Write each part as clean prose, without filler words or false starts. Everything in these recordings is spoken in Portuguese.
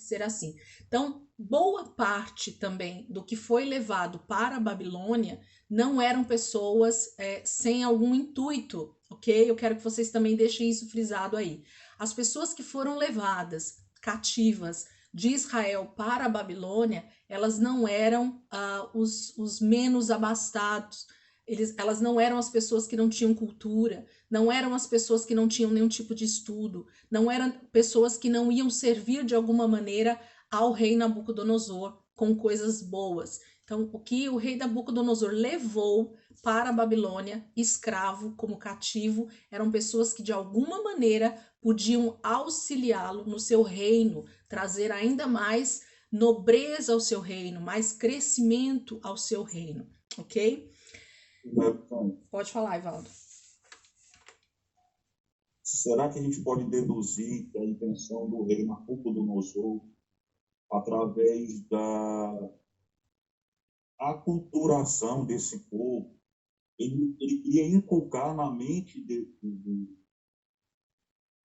ser assim. Então, boa parte também do que foi levado para a Babilônia não eram pessoas sem algum intuito, ok? Eu quero que vocês também deixem isso frisado aí. As pessoas que foram levadas cativas de Israel para a Babilônia, elas não eram os menos abastados, elas não eram as pessoas que não tinham cultura, não eram as pessoas que não tinham nenhum tipo de estudo, não eram pessoas que não iam servir de alguma maneira ao rei Nabucodonosor com coisas boas. Então, o que o rei Nabucodonosor levou para a Babilônia, escravo, como cativo, eram pessoas que de alguma maneira podiam auxiliá-lo no seu reino, trazer ainda mais nobreza ao seu reino, mais crescimento ao seu reino, ok? Pode falar, Ivaldo. Será que a gente pode deduzir que a intenção do rei Nabucodonosor, através da aculturação desse povo, ele queria inculcar na mente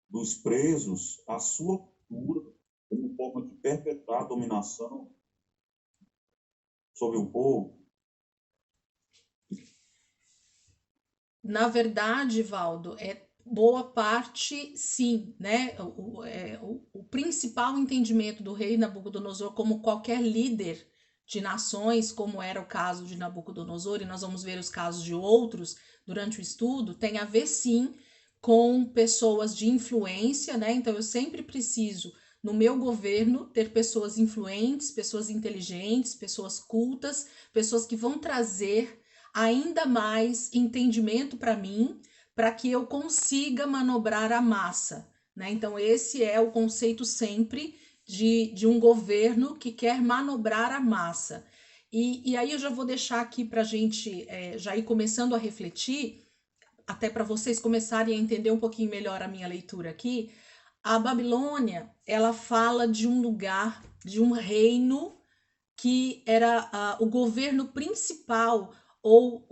dos presos a sua cultura como forma de perpetrar a dominação sobre o povo? Na verdade, Valdo, boa parte sim, né? O principal entendimento do rei Nabucodonosor, como qualquer líder de nações, como era o caso de Nabucodonosor, e nós vamos ver os casos de outros durante o estudo, tem a ver sim com pessoas de influência, né? Então eu sempre preciso, no meu governo, ter pessoas influentes, pessoas inteligentes, pessoas cultas, pessoas que vão trazer ainda mais entendimento para mim, para que eu consiga manobrar a massa, né? Então, esse é o conceito sempre de um governo que quer manobrar a massa. E aí eu já vou deixar aqui para a gente já ir começando a refletir, até para vocês começarem a entender um pouquinho melhor a minha leitura aqui. A Babilônia, ela fala de um lugar, de um reino que era o governo principal ou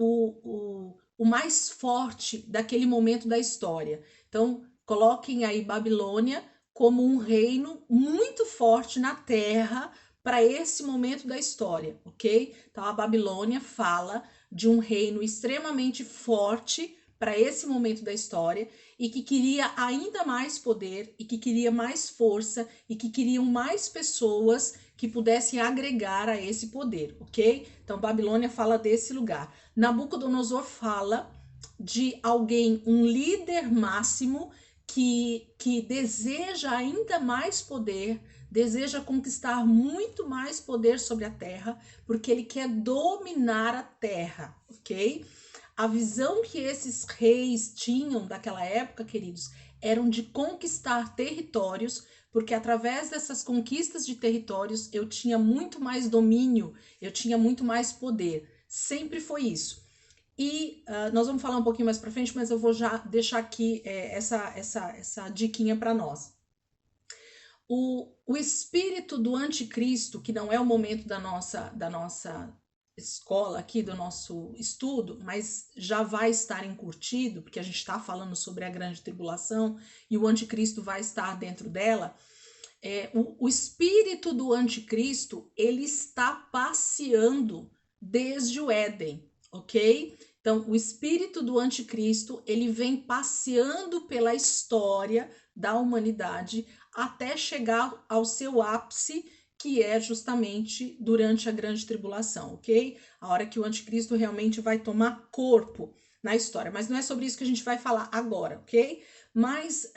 o mais forte daquele momento da história. Então, coloquem aí Babilônia como um reino muito forte na terra para esse momento da história, ok? Então, a Babilônia fala de um reino extremamente forte para esse momento da história e que queria ainda mais poder e que queria mais força e que queriam mais pessoas que pudessem agregar a esse poder, ok? Então, Babilônia fala desse lugar. Nabucodonosor fala de alguém, um líder máximo que deseja ainda mais poder, deseja conquistar muito mais poder sobre a terra, porque ele quer dominar a terra, ok? A visão que esses reis tinham daquela época, queridos, eram de conquistar territórios, porque através dessas conquistas de territórios eu tinha muito mais domínio, eu tinha muito mais poder. Sempre foi isso. E nós vamos falar um pouquinho mais para frente, mas eu vou já deixar aqui essa diquinha para nós. O espírito do anticristo, que não é o momento da nossa escola aqui, do nosso estudo, mas já vai estar encurtido, porque a gente está falando sobre a grande tribulação e o anticristo vai estar dentro dela. O espírito do anticristo, ele está passeando desde o Éden, ok? Então, o espírito do anticristo, ele vem passeando pela história da humanidade até chegar ao seu ápice, que é justamente durante a grande tribulação, ok? A hora que o anticristo realmente vai tomar corpo na história. Mas não é sobre isso que a gente vai falar agora, ok? Mas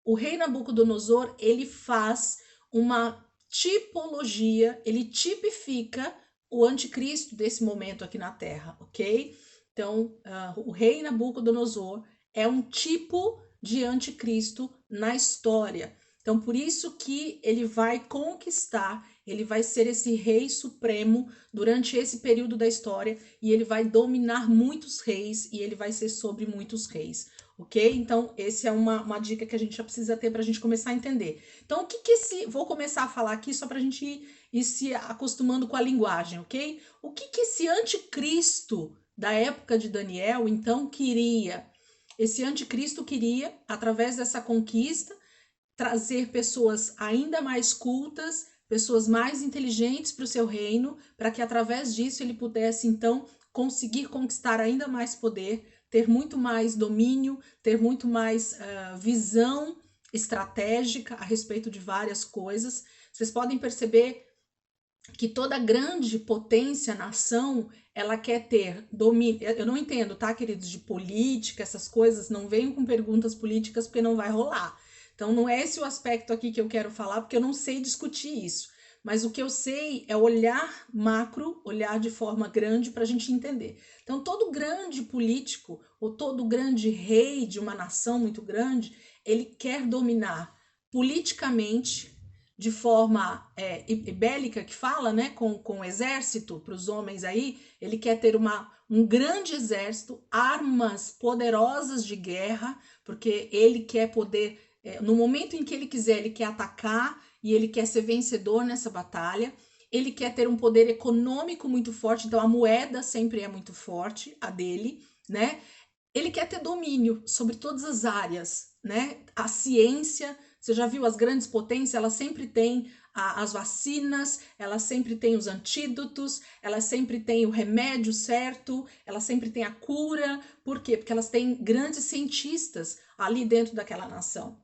o rei Nabucodonosor, ele faz uma tipologia, ele tipifica o anticristo desse momento aqui na Terra, ok? Então, o rei Nabucodonosor é um tipo de anticristo na história. Então, por isso que ele vai conquistar, ele vai ser esse rei supremo durante esse período da história e ele vai dominar muitos reis e ele vai ser sobre muitos reis, ok? Então, essa é uma dica que a gente já precisa ter para a gente começar a entender. Então, o que esse... Vou começar a falar aqui só para a gente ir se acostumando com a linguagem, ok? O que esse anticristo da época de Daniel, então, queria? Esse anticristo queria, através dessa conquista, trazer pessoas ainda mais cultas, pessoas mais inteligentes para o seu reino, para que através disso ele pudesse então conseguir conquistar ainda mais poder, ter muito mais domínio, ter muito mais visão estratégica a respeito de várias coisas. Vocês podem perceber que toda grande potência, nação, ela quer ter domínio. Eu não entendo, tá, queridos, de política, essas coisas, não venham com perguntas políticas porque não vai rolar. Então não é esse o aspecto aqui que eu quero falar, porque eu não sei discutir isso. Mas o que eu sei é olhar macro, olhar de forma grande para a gente entender. Então todo grande político ou todo grande rei de uma nação muito grande, ele quer dominar politicamente, de forma bélica, que fala, né, com o exército, para os homens aí, ele quer ter um grande exército, armas poderosas de guerra, porque ele quer poder, no momento em que ele quiser, ele quer atacar e ele quer ser vencedor nessa batalha. Ele quer ter um poder econômico muito forte, então a moeda sempre é muito forte, a dele, né? Ele quer ter domínio sobre todas as áreas, né? A ciência, você já viu as grandes potências, elas sempre têm as vacinas, elas sempre têm os antídotos, elas sempre têm o remédio certo, elas sempre têm a cura. Por quê? Porque elas têm grandes cientistas ali dentro daquela nação.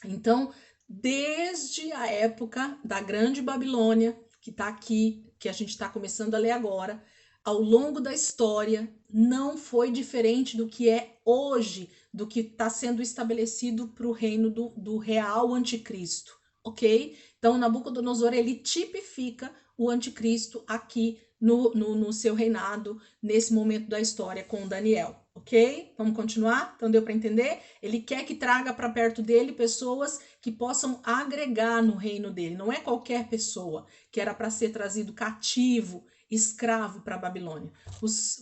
Então, desde a época da Grande Babilônia, que está aqui, que a gente está começando a ler agora, ao longo da história, não foi diferente do que é hoje, do que está sendo estabelecido para o reino do real anticristo, ok? Então, Nabucodonosor, ele tipifica o anticristo aqui no seu reinado, nesse momento da história com Daniel, ok? Vamos continuar? Então, deu para entender? Ele quer que traga para perto dele pessoas que possam agregar no reino dele. Não é qualquer pessoa que era para ser trazido cativo, escravo para a Babilônia.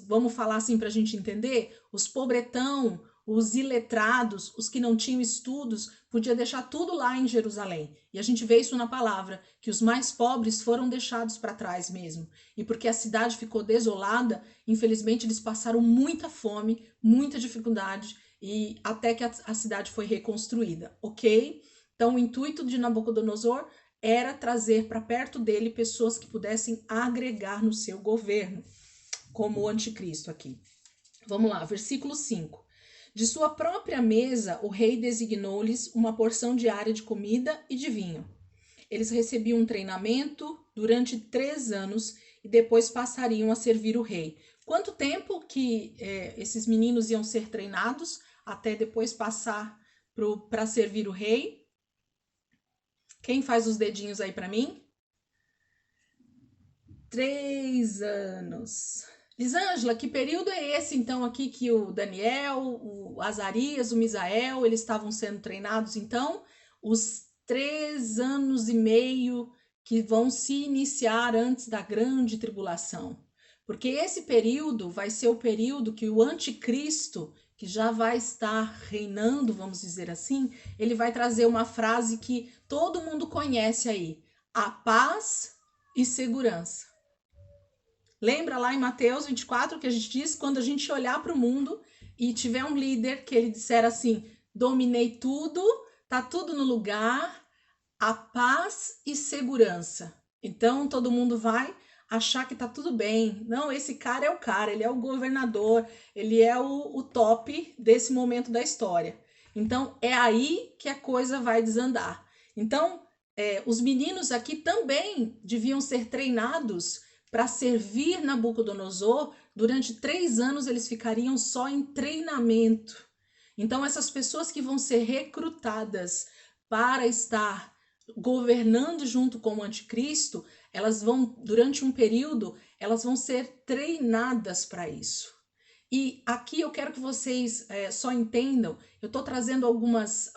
Vamos falar assim para a gente entender? Os pobretão, os iletrados, os que não tinham estudos, podia deixar tudo lá em Jerusalém. E a gente vê isso na palavra, que os mais pobres foram deixados para trás mesmo. E porque a cidade ficou desolada, infelizmente eles passaram muita fome, muita dificuldade, e até que a cidade foi reconstruída, ok? Então o intuito de Nabucodonosor era trazer para perto dele pessoas que pudessem agregar no seu governo, como o anticristo aqui. Vamos lá, versículo 5. De sua própria mesa, o rei designou-lhes uma porção diária de comida e de vinho. Eles recebiam um treinamento durante 3 anos e depois passariam a servir o rei. Quanto tempo que esses meninos iam ser treinados até depois passar para servir o rei? Quem faz os dedinhos aí para mim? 3 anos. Lisângela, que período é esse então aqui que o Daniel, o Azarias, o Misael, eles estavam sendo treinados então? Os 3 anos e meio que vão se iniciar antes da grande tribulação. Porque esse período vai ser o período que o anticristo, que já vai estar reinando, vamos dizer assim, ele vai trazer uma frase que todo mundo conhece aí: a paz e segurança. Lembra lá em Mateus 24 que a gente diz, quando a gente olhar para o mundo e tiver um líder que ele disser assim: dominei tudo, tá tudo no lugar, a paz e segurança. Então todo mundo vai achar que tá tudo bem. Não, esse cara é o cara, ele é o governador, ele é o top desse momento da história. Então é aí que a coisa vai desandar. Então os meninos aqui também deviam ser treinados para servir Nabucodonosor. Durante 3 anos eles ficariam só em treinamento. Então essas pessoas que vão ser recrutadas para estar governando junto com o anticristo, elas vão, durante um período, elas vão ser treinadas para isso. E aqui eu quero que vocês só entendam, eu estou trazendo algumas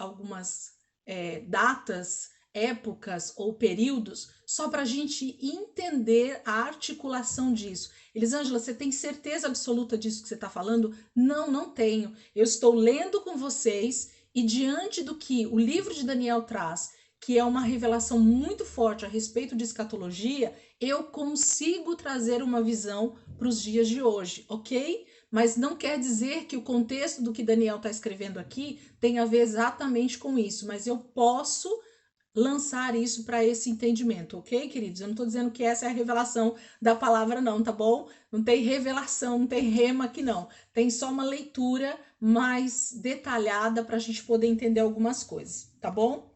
datas, épocas ou períodos, só para a gente entender a articulação disso. Elisângela, você tem certeza absoluta disso que você está falando? Não, não tenho. Eu estou lendo com vocês e diante do que o livro de Daniel traz, que é uma revelação muito forte a respeito de escatologia, eu consigo trazer uma visão para os dias de hoje, ok? mas não quer dizer que o contexto do que Daniel está escrevendo aqui tem a ver exatamente com isso, mas eu posso lançar isso para esse entendimento, ok, queridos? Eu não estou dizendo que essa é a revelação da palavra, não, tá bom? Não tem revelação, não tem rema aqui, não. Tem só uma leitura mais detalhada para a gente poder entender algumas coisas, tá bom?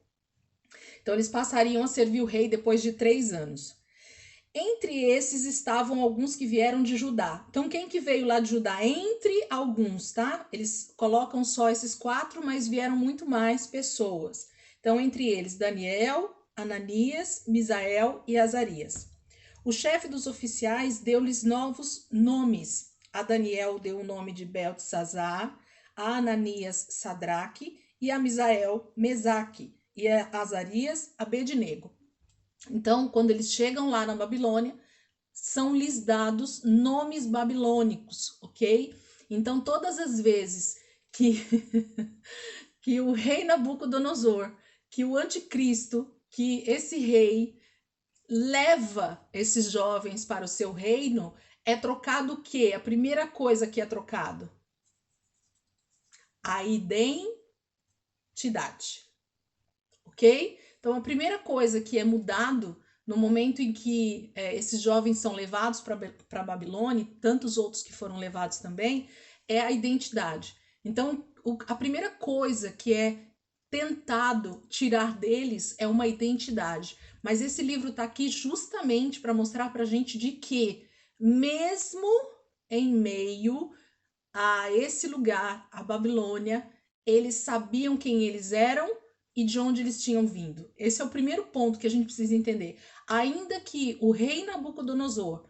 Então, eles passariam a servir o rei depois de 3 anos. Entre esses estavam alguns que vieram de Judá. Então, quem que veio lá de Judá? Entre alguns, tá? Eles colocam só esses 4, mas vieram muito mais pessoas. Então, entre eles, Daniel, Ananias, Misael e Azarias. O chefe dos oficiais deu-lhes novos nomes. A Daniel deu o nome de Beltesazar, a Ananias, Sadraque, e a Misael, Mesaque, e a Azarias, Abednego. Então, quando eles chegam lá na Babilônia, são-lhes dados nomes babilônicos, ok? Então, todas as vezes que, que o rei Nabucodonosor, que o anticristo, que esse rei leva esses jovens para o seu reino, é trocado o quê? A primeira coisa que é trocado? A identidade, ok? Então, a primeira coisa que é mudado no momento em que esses jovens são levados para a Babilônia, e tantos outros que foram levados também, é a identidade. Então, a primeira coisa que é tentado tirar deles é uma identidade. Mas esse livro está aqui justamente para mostrar para a gente de que, mesmo em meio a esse lugar, a Babilônia, eles sabiam quem eles eram e de onde eles tinham vindo. Esse é o primeiro ponto que a gente precisa entender. Ainda que o rei Nabucodonosor,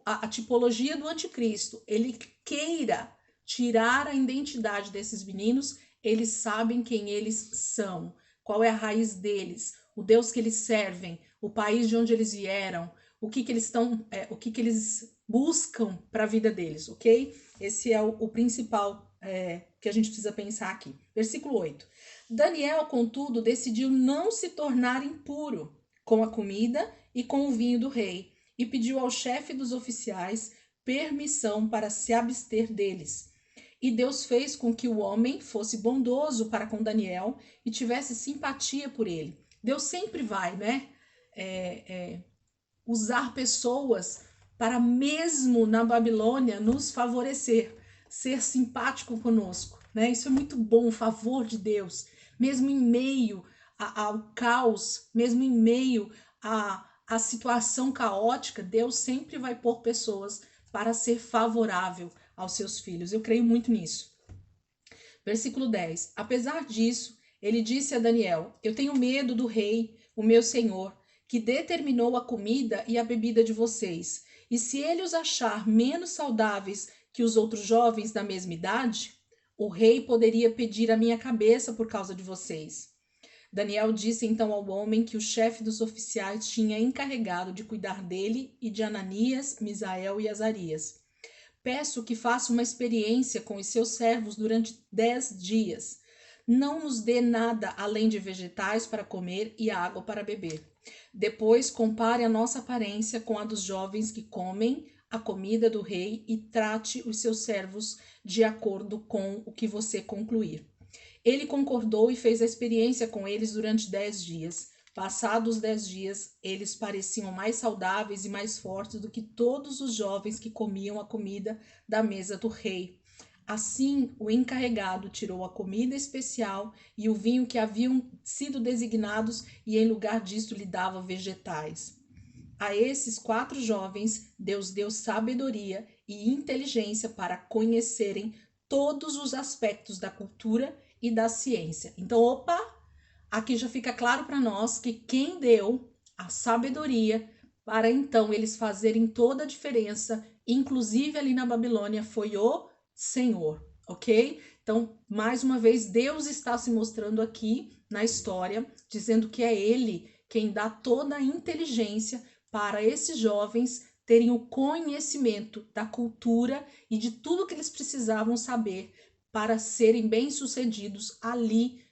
a tipologia do anticristo, ele queira tirar a identidade desses meninos, eles sabem quem eles são, qual é a raiz deles, o Deus que eles servem, o país de onde eles vieram, o que eles estão, o que eles buscam para a vida deles, ok? Esse é o principal que a gente precisa pensar aqui. Versículo 8. Daniel, contudo, decidiu não se tornar impuro com a comida e com o vinho do rei, e pediu ao chefe dos oficiais permissão para se abster deles. E Deus fez com que o homem fosse bondoso para com Daniel e tivesse simpatia por ele. Deus sempre vai, né, usar pessoas para, mesmo na Babilônia, nos favorecer, ser simpático conosco, né? Isso é muito bom, o favor de Deus, mesmo em meio ao caos, mesmo em meio a situação caótica, Deus sempre vai pôr pessoas para ser favorável aos seus filhos. Eu creio muito nisso. Versículo 10. Apesar disso, ele disse a Daniel: Eu tenho medo do rei, o meu senhor, que determinou a comida e a bebida de vocês. E se ele os achar menos saudáveis que os outros jovens da mesma idade, o rei poderia pedir a minha cabeça por causa de vocês. Daniel disse então ao homem que o chefe dos oficiais tinha encarregado de cuidar dele e de Ananias, Misael e Azarias. Peço que faça uma experiência com os seus servos durante 10 dias. Não nos dê nada além de vegetais para comer e água para beber. Depois, compare a nossa aparência com a dos jovens que comem a comida do rei e trate os seus servos de acordo com o que você concluir. Ele concordou e fez a experiência com eles durante 10 dias. Passados 10 dias, eles pareciam mais saudáveis e mais fortes do que todos os jovens que comiam a comida da mesa do rei. Assim, o encarregado tirou a comida especial e o vinho que haviam sido designados e, em lugar disto, lhe dava vegetais. A esses 4 jovens, Deus deu sabedoria e inteligência para conhecerem todos os aspectos da cultura e da ciência. Então, aqui já fica claro para nós que quem deu a sabedoria para então eles fazerem toda a diferença, inclusive ali na Babilônia, foi o Senhor, ok? Então, mais uma vez, Deus está se mostrando aqui na história, dizendo que é Ele quem dá toda a inteligência para esses jovens terem o conhecimento da cultura e de tudo que eles precisavam saber para serem bem-sucedidos ali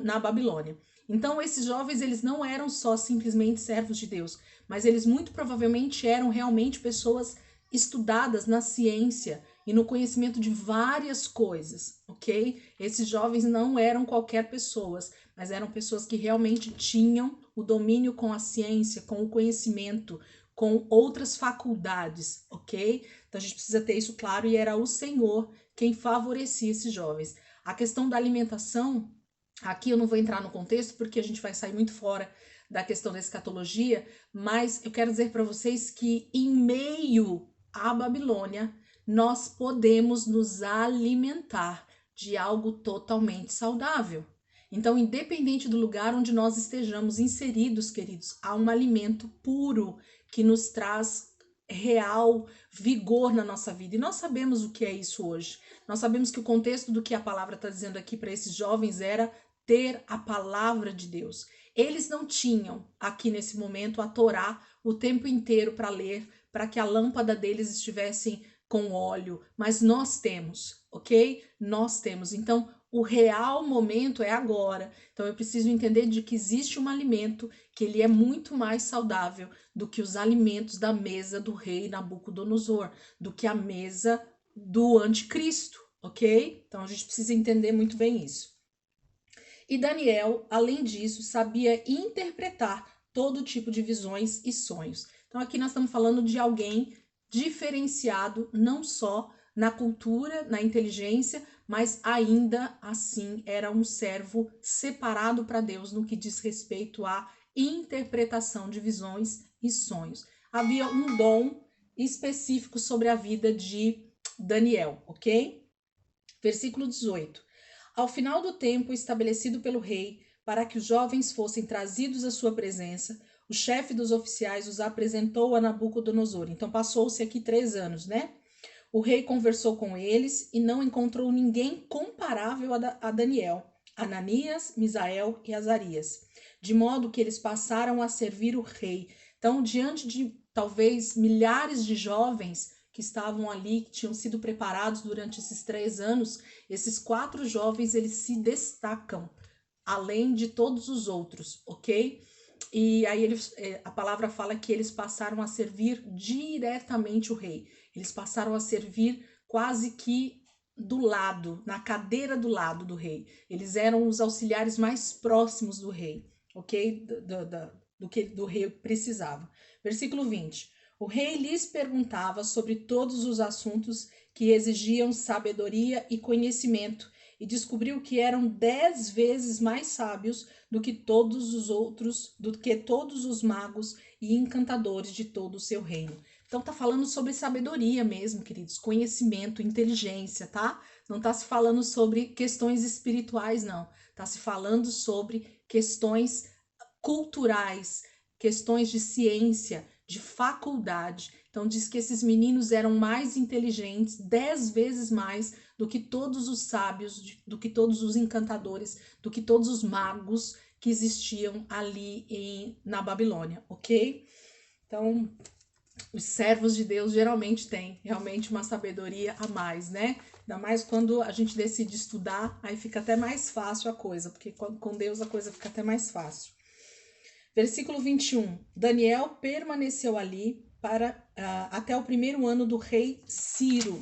na Babilônia. Então, esses jovens, eles não eram só simplesmente servos de Deus, mas eles muito provavelmente eram realmente pessoas estudadas na ciência e no conhecimento de várias coisas, ok? Esses jovens não eram qualquer pessoas, mas eram pessoas que realmente tinham o domínio com a ciência, com o conhecimento, com outras faculdades, ok? Então a gente precisa ter isso claro, e era o Senhor quem favorecia esses jovens. A questão da alimentação, aqui eu não vou entrar no contexto porque a gente vai sair muito fora da questão da escatologia, mas eu quero dizer para vocês que em meio à Babilônia, nós podemos nos alimentar de algo totalmente saudável. Então, independente do lugar onde nós estejamos inseridos, queridos, há um alimento puro que nos traz real vigor na nossa vida. E nós sabemos o que é isso hoje. Nós sabemos que o contexto do que a palavra está dizendo aqui para esses jovens era ter a palavra de Deus. Eles não tinham aqui nesse momento a Torá o tempo inteiro para ler, para que a lâmpada deles estivesse com óleo, mas nós temos, ok? Nós temos. Então, o real momento é agora. Então, eu preciso entender de que existe um alimento que ele é muito mais saudável do que os alimentos da mesa do rei Nabucodonosor, do que a mesa do anticristo, ok? Então, a gente precisa entender muito bem isso. E Daniel, além disso, sabia interpretar todo tipo de visões e sonhos. Então, aqui nós estamos falando de alguém diferenciado, não só na cultura, na inteligência, mas ainda assim era um servo separado para Deus no que diz respeito à interpretação de visões e sonhos. Havia um dom específico sobre a vida de Daniel, ok? Versículo 18. Ao final do tempo estabelecido pelo rei para que os jovens fossem trazidos à sua presença, o chefe dos oficiais os apresentou a Nabucodonosor. Então passou-se aqui 3 anos, né? O rei conversou com eles e não encontrou ninguém comparável a Daniel, Ananias, Misael e Azarias, de modo que eles passaram a servir o rei. Então, diante de talvez milhares de jovens que estavam ali, que tinham sido preparados durante esses 3 anos, esses 4 jovens, eles se destacam, além de todos os outros, ok? E aí a palavra fala que eles passaram a servir diretamente o rei. Eles passaram a servir quase que do lado, na cadeira do lado do rei. Eles eram os auxiliares mais próximos do rei, ok? Do que do rei precisava. Versículo 20. O rei lhes perguntava sobre todos os assuntos que exigiam sabedoria e conhecimento, e descobriu que eram 10 vezes mais sábios do que todos os outros, do que todos os magos e encantadores de todo o seu reino. Então tá falando sobre sabedoria mesmo, queridos, conhecimento, inteligência, tá? Não tá se falando sobre questões espirituais, não. Tá se falando sobre questões culturais, questões de ciência, de faculdade. Então diz que esses meninos eram mais inteligentes, 10 vezes mais do que todos os sábios, do que todos os encantadores, do que todos os magos que existiam ali na Babilônia, ok? Então, os servos de Deus geralmente têm realmente uma sabedoria a mais, né? Ainda mais quando a gente decide estudar, aí fica até mais fácil a coisa, porque com Deus a coisa fica até mais fácil. Versículo 21. Daniel permaneceu ali até o 1º ano do rei Ciro.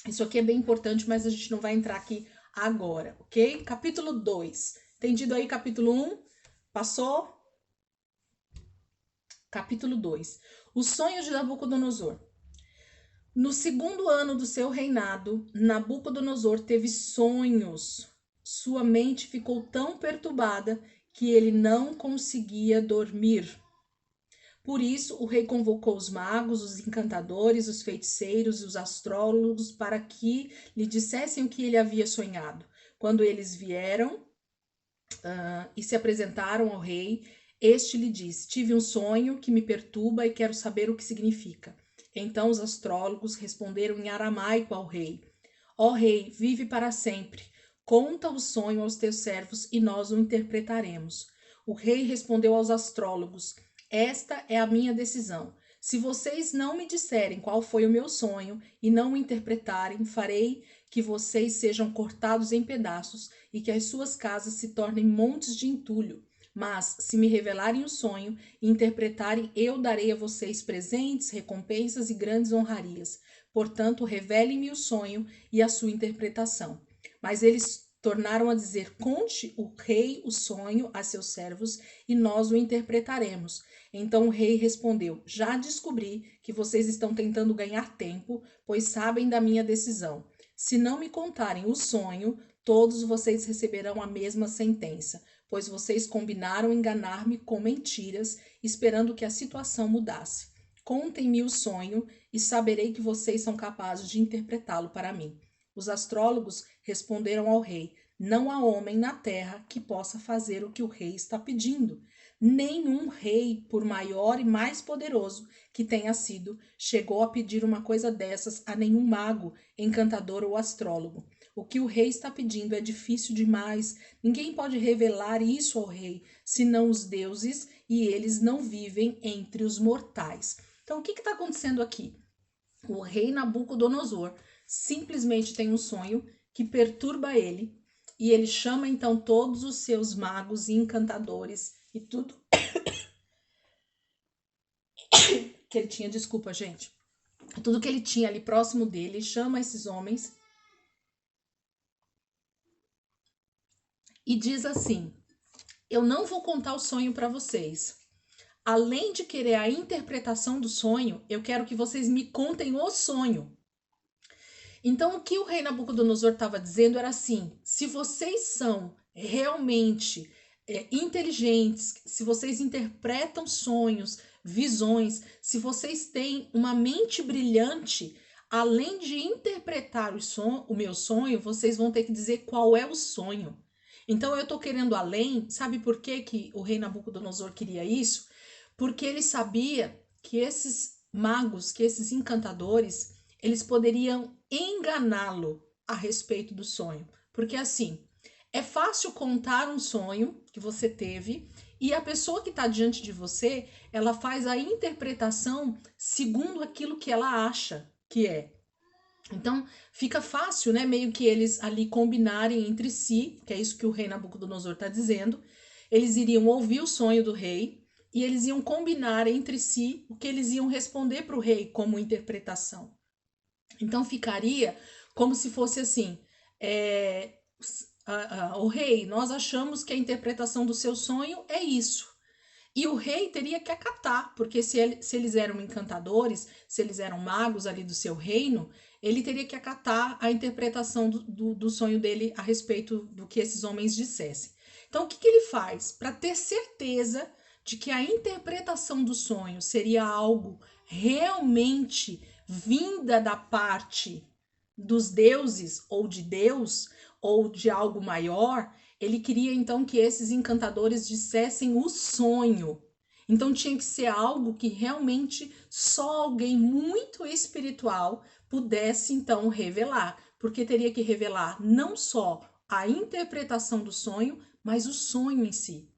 Isso aqui é bem importante, mas a gente não vai entrar aqui agora, ok? Capítulo 2. Entendido aí capítulo 1? Passou? Capítulo 2. Os sonhos de Nabucodonosor. No 2º ano do seu reinado, Nabucodonosor teve sonhos. Sua mente ficou tão perturbada que ele não conseguia dormir. Por isso, o rei convocou os magos, os encantadores, os feiticeiros e os astrólogos para que lhe dissessem o que ele havia sonhado. Quando eles vieram e se apresentaram ao rei, este lhe disse: tive um sonho que me perturba e quero saber o que significa. Então os astrólogos responderam em aramaico ao rei: ó rei, vive para sempre. Conta o sonho aos teus servos e nós o interpretaremos. O rei respondeu aos astrólogos: esta é a minha decisão. Se vocês não me disserem qual foi o meu sonho e não o interpretarem, farei que vocês sejam cortados em pedaços e que as suas casas se tornem montes de entulho. Mas, se me revelarem o sonho e interpretarem, eu darei a vocês presentes, recompensas e grandes honrarias. Portanto, revele-me o sonho e a sua interpretação. Mas eles tornaram a dizer: conte o rei o sonho a seus servos e nós o interpretaremos. Então o rei respondeu: já descobri que vocês estão tentando ganhar tempo, pois sabem da minha decisão. Se não me contarem o sonho, todos vocês receberão a mesma sentença, pois vocês combinaram enganar-me com mentiras, esperando que a situação mudasse. Contem-me o sonho e saberei que vocês são capazes de interpretá-lo para mim. Os astrólogos responderam ao rei: não há homem na terra que possa fazer o que o rei está pedindo. Nenhum rei, por maior e mais poderoso que tenha sido, chegou a pedir uma coisa dessas a nenhum mago, encantador ou astrólogo. O que o rei está pedindo é difícil demais. Ninguém pode revelar isso ao rei, senão os deuses, e eles não vivem entre os mortais. Então, o que está acontecendo aqui? O rei Nabucodonosor simplesmente tem um sonho que perturba ele, e ele chama então todos os seus magos e encantadores e tudo que ele tinha, desculpa, gente, tudo que ele tinha ali próximo dele, chama esses homens e diz assim: eu não vou contar o sonho para vocês. Além de querer a interpretação do sonho, eu quero que vocês me contem o sonho. Então, o que o rei Nabucodonosor estava dizendo era assim: se vocês são realmente inteligentes, se vocês interpretam sonhos, visões, se vocês têm uma mente brilhante, além de interpretar o meu sonho, vocês vão ter que dizer qual é o sonho. Então, eu estou querendo além, sabe por que o rei Nabucodonosor queria isso? Porque ele sabia que esses magos, que esses encantadores, eles poderiam enganá-lo a respeito do sonho. Porque assim, é fácil contar um sonho que você teve e a pessoa que está diante de você, ela faz a interpretação segundo aquilo que ela acha que é. Então, fica fácil, né, meio que eles ali combinarem entre si, que é isso que o rei Nabucodonosor está dizendo. Eles iriam ouvir o sonho do rei e eles iam combinar entre si o que eles iam responder para o rei como interpretação. Então ficaria como se fosse assim: o rei, nós achamos que a interpretação do seu sonho é isso. E o rei teria que acatar, porque se eles eram encantadores, se eles eram magos ali do seu reino, ele teria que acatar a interpretação do sonho dele a respeito do que esses homens dissessem. Então, o que ele faz? Para ter certeza de que a interpretação do sonho seria algo realmente vinda da parte dos deuses ou de Deus ou de algo maior, ele queria então que esses encantadores dissessem o sonho. Então tinha que ser algo que realmente só alguém muito espiritual pudesse então revelar, porque teria que revelar não só a interpretação do sonho, mas o sonho em si.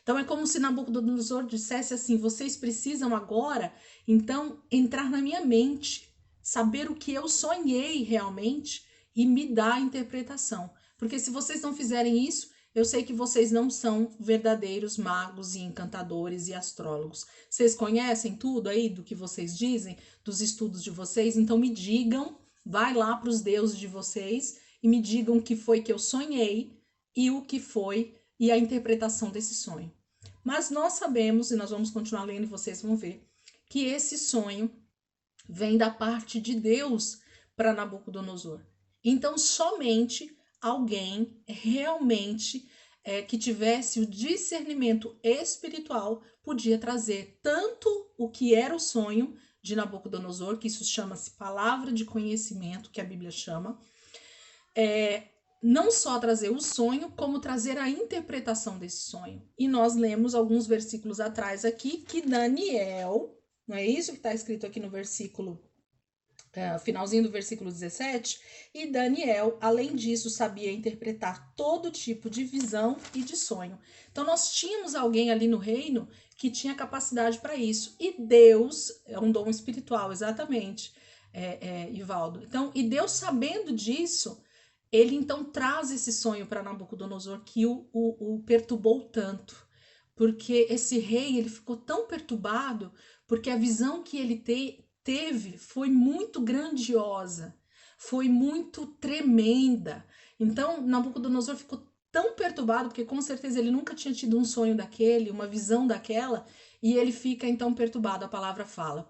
Então é como se Nabucodonosor dissesse assim: vocês precisam agora, então, entrar na minha mente, saber o que eu sonhei realmente e me dar a interpretação. Porque se vocês não fizerem isso, eu sei que vocês não são verdadeiros magos e encantadores e astrólogos. Vocês conhecem tudo aí do que vocês dizem, dos estudos de vocês? Então me digam, vai lá para os deuses de vocês e me digam o que foi que eu sonhei e o que foi e a interpretação desse sonho. Mas nós sabemos, e nós vamos continuar lendo e vocês vão ver, que esse sonho vem da parte de Deus para Nabucodonosor. Então, somente alguém realmente que tivesse o discernimento espiritual podia trazer tanto o que era o sonho de Nabucodonosor, que isso chama-se palavra de conhecimento, que a Bíblia chama, não só trazer o sonho, como trazer a interpretação desse sonho. E nós lemos alguns versículos atrás aqui que Daniel, não é isso que está escrito aqui no versículo, finalzinho do versículo 17? E Daniel, além disso, sabia interpretar todo tipo de visão e de sonho. Então nós tínhamos alguém ali no reino que tinha capacidade para isso. E Deus, é um dom espiritual, exatamente, Ivaldo. Então, e Deus, sabendo disso, ele então traz esse sonho para Nabucodonosor que o perturbou tanto, porque esse rei ele ficou tão perturbado porque a visão que ele teve foi muito grandiosa, foi muito tremenda. Então, Nabucodonosor ficou tão perturbado, porque com certeza ele nunca tinha tido um sonho daquele, uma visão daquela, e ele fica então perturbado, a palavra fala.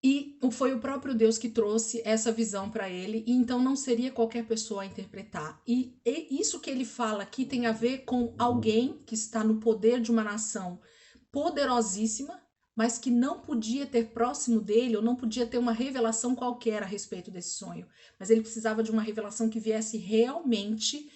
E foi o próprio Deus que trouxe essa visão para ele, e então não seria qualquer pessoa a interpretar. E isso que ele fala aqui tem a ver com alguém que está no poder de uma nação poderosíssima, mas que não podia ter próximo dele, ou não podia ter uma revelação qualquer a respeito desse sonho. Mas ele precisava de uma revelação que viesse realmente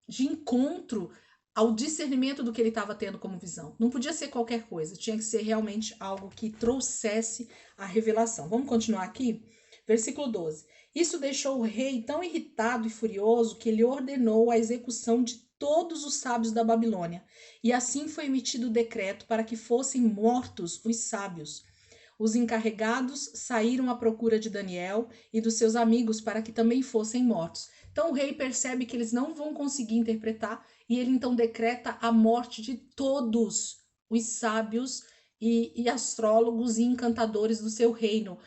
de encontro ao discernimento do que ele estava tendo como visão. Não podia ser qualquer coisa, tinha que ser realmente algo que trouxesse a revelação. Vamos continuar aqui? Versículo 12. Isso deixou o rei tão irritado e furioso que ele ordenou a execução de todos os sábios da Babilônia. E assim foi emitido o decreto para que fossem mortos os sábios. Os encarregados saíram à procura de Daniel e dos seus amigos para que também fossem mortos. Então o rei percebe que eles não vão conseguir interpretar e ele então decreta a morte de todos os sábios e astrólogos e encantadores do seu reino.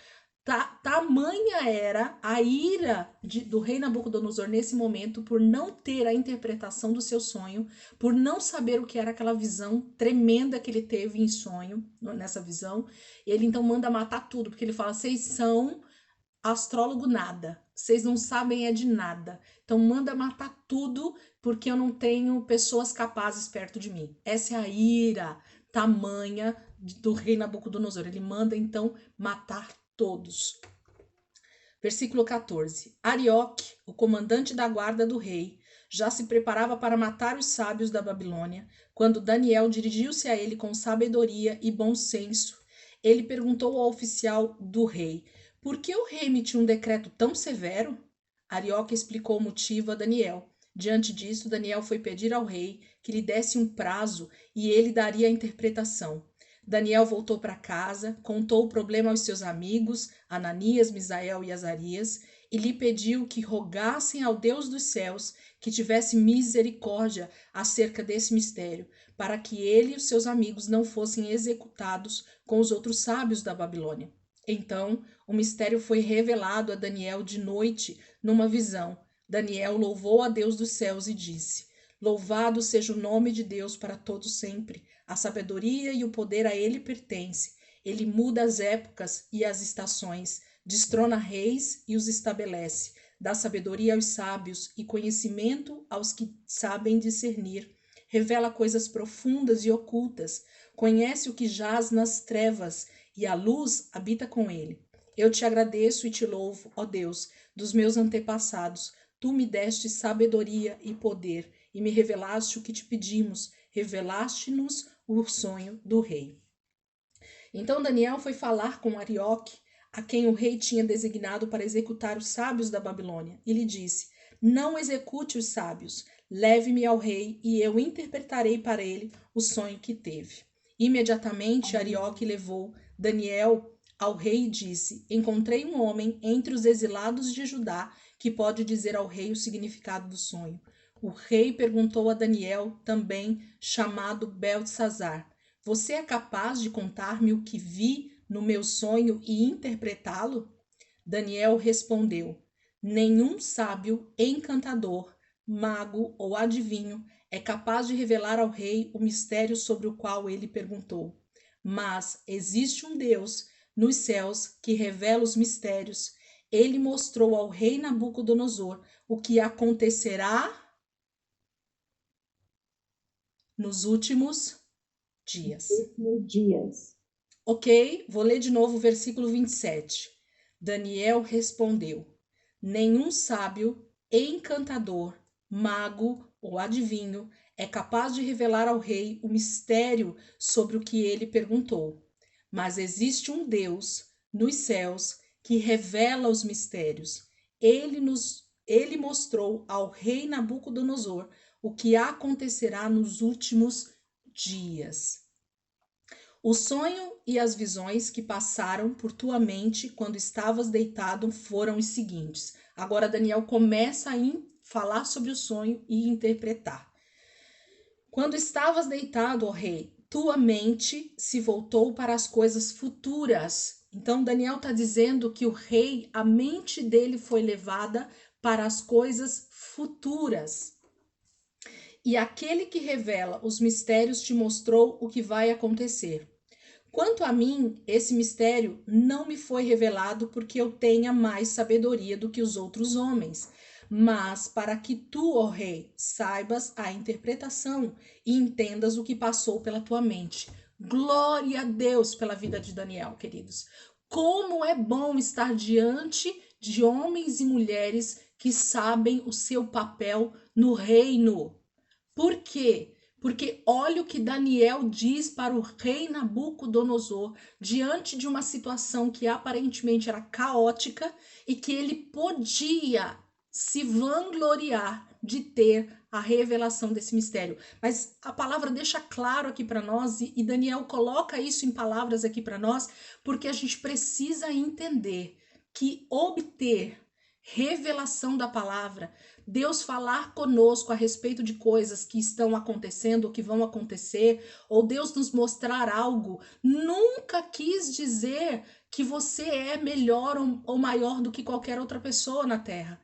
Tamanha era a ira do rei Nabucodonosor nesse momento por não ter a interpretação do seu sonho, por não saber o que era aquela visão tremenda que ele teve em sonho, nessa visão. Ele então manda matar tudo, porque ele fala: vocês são astrólogo nada, vocês não sabem é de nada, então manda matar tudo, porque eu não tenho pessoas capazes perto de mim. Essa é a ira tamanha do rei Nabucodonosor. Ele manda então matar todos. Versículo 14. Arioque, o comandante da guarda do rei, já se preparava para matar os sábios da Babilônia, quando Daniel dirigiu-se a ele com sabedoria e bom senso. Ele perguntou ao oficial do rei: por que o rei emitiu um decreto tão severo? Arioque explicou o motivo a Daniel. Diante disso, Daniel foi pedir ao rei que lhe desse um prazo e ele daria a interpretação. Daniel voltou para casa, contou o problema aos seus amigos, Ananias, Misael e Azarias, e lhe pediu que rogassem ao Deus dos céus que tivesse misericórdia acerca desse mistério, para que ele e os seus amigos não fossem executados com os outros sábios da Babilônia. Então, o mistério foi revelado a Daniel de noite, numa visão. Daniel louvou a Deus dos céus e disse: louvado seja o nome de Deus para todos sempre. A sabedoria e o poder a ele pertence. Ele muda as épocas e as estações, destrona reis e os estabelece, dá sabedoria aos sábios e conhecimento aos que sabem discernir. Revela coisas profundas e ocultas, conhece o que jaz nas trevas e a luz habita com ele. Eu te agradeço e te louvo, ó Deus, dos meus antepassados. Tu me deste sabedoria e poder e me revelaste o que te pedimos, revelaste-nos o sonho do rei. Então Daniel foi falar com Arioque, a quem o rei tinha designado para executar os sábios da Babilônia, e lhe disse: não execute os sábios, leve-me ao rei e eu interpretarei para ele o sonho que teve. Imediatamente Arioque levou Daniel ao rei e disse: encontrei um homem entre os exilados de Judá que pode dizer ao rei o significado do sonho. O rei perguntou a Daniel, também chamado Beltesazar: você é capaz de contar-me o que vi no meu sonho e interpretá-lo? Daniel respondeu: nenhum sábio, encantador, mago ou adivinho é capaz de revelar ao rei o mistério sobre o qual ele perguntou. Mas existe um Deus nos céus que revela os mistérios. Ele mostrou ao rei Nabucodonosor o que acontecerá nos últimos dias. Ok, vou ler de novo o versículo 27. Daniel respondeu: nenhum sábio, encantador, mago ou adivinho é capaz de revelar ao rei o mistério sobre o que ele perguntou. Mas existe um Deus nos céus que revela os mistérios. Ele mostrou ao rei Nabucodonosor o que acontecerá nos últimos dias. O sonho e as visões que passaram por tua mente quando estavas deitado foram os seguintes. Agora Daniel começa a falar sobre o sonho e interpretar. Quando estavas deitado, ó rei, tua mente se voltou para as coisas futuras Então, Daniel está dizendo que o rei, a mente dele foi levada para as coisas futuras. E aquele que revela os mistérios te mostrou o que vai acontecer. Quanto a mim, esse mistério não me foi revelado porque eu tenha mais sabedoria do que os outros homens, mas para que tu, ó rei, saibas a interpretação e entendas o que passou pela tua mente. Glória a Deus pela vida de Daniel, queridos. Como é bom estar diante de homens e mulheres que sabem o seu papel no reino. Por quê? Porque olha o que Daniel diz para o rei Nabucodonosor diante de uma situação que aparentemente era caótica e que ele podia se vangloriar de ter a revelação desse mistério. Mas a palavra deixa claro aqui para nós e Daniel coloca isso em palavras aqui para nós, porque a gente precisa entender que obter revelação da palavra, Deus falar conosco a respeito de coisas que estão acontecendo ou que vão acontecer, ou Deus nos mostrar algo, nunca quis dizer que você é melhor ou maior do que qualquer outra pessoa na terra.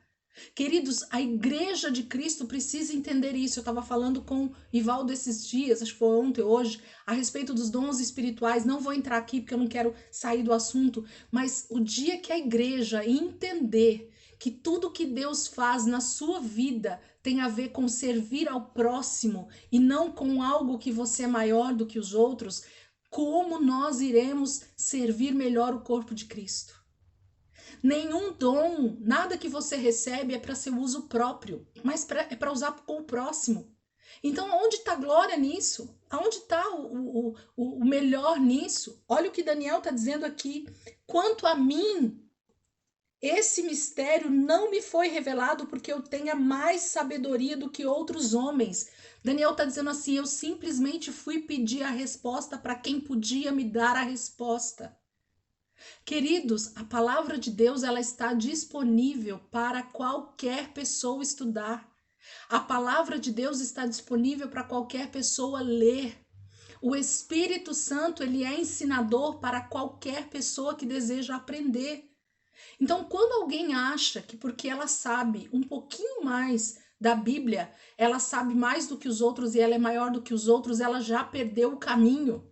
Queridos, a igreja de Cristo precisa entender isso. Eu estava falando com Ivaldo esses dias, acho que foi ontem ou hoje, a respeito dos dons espirituais. Não vou entrar aqui porque eu não quero sair do assunto, mas o dia que a igreja entender que tudo que Deus faz na sua vida tem a ver com servir ao próximo e não com algo que você é maior do que os outros, como nós iremos servir melhor o corpo de Cristo? Nenhum dom, nada que você recebe é para seu uso próprio, mas é para usar com o próximo. Então, onde está a glória nisso? Aonde está o melhor nisso? Olha o que Daniel está dizendo aqui. Quanto a mim, esse mistério não me foi revelado porque eu tenha mais sabedoria do que outros homens. Daniel está dizendo assim: eu simplesmente fui pedir a resposta para quem podia me dar a resposta. Queridos, a palavra de Deus ela está disponível para qualquer pessoa estudar. A palavra de Deus está disponível para qualquer pessoa ler. O Espírito Santo, ele é ensinador para qualquer pessoa que deseja aprender. Então, quando alguém acha que porque ela sabe um pouquinho mais da Bíblia, ela sabe mais do que os outros e ela é maior do que os outros, ela já perdeu o caminho.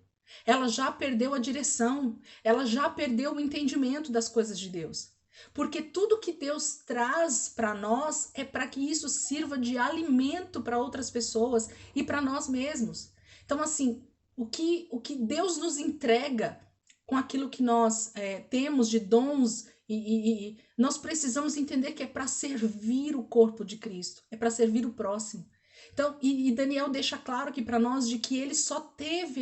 Ela já perdeu a direção, ela já perdeu o entendimento das coisas de Deus. Porque tudo que Deus traz para nós é para que isso sirva de alimento para outras pessoas e para nós mesmos. Então, assim, o que Deus nos entrega com aquilo que nós temos de dons e nós precisamos entender que é para servir o corpo de Cristo, é para servir o próximo. Então, e Daniel deixa claro aqui para nós de que ele só teve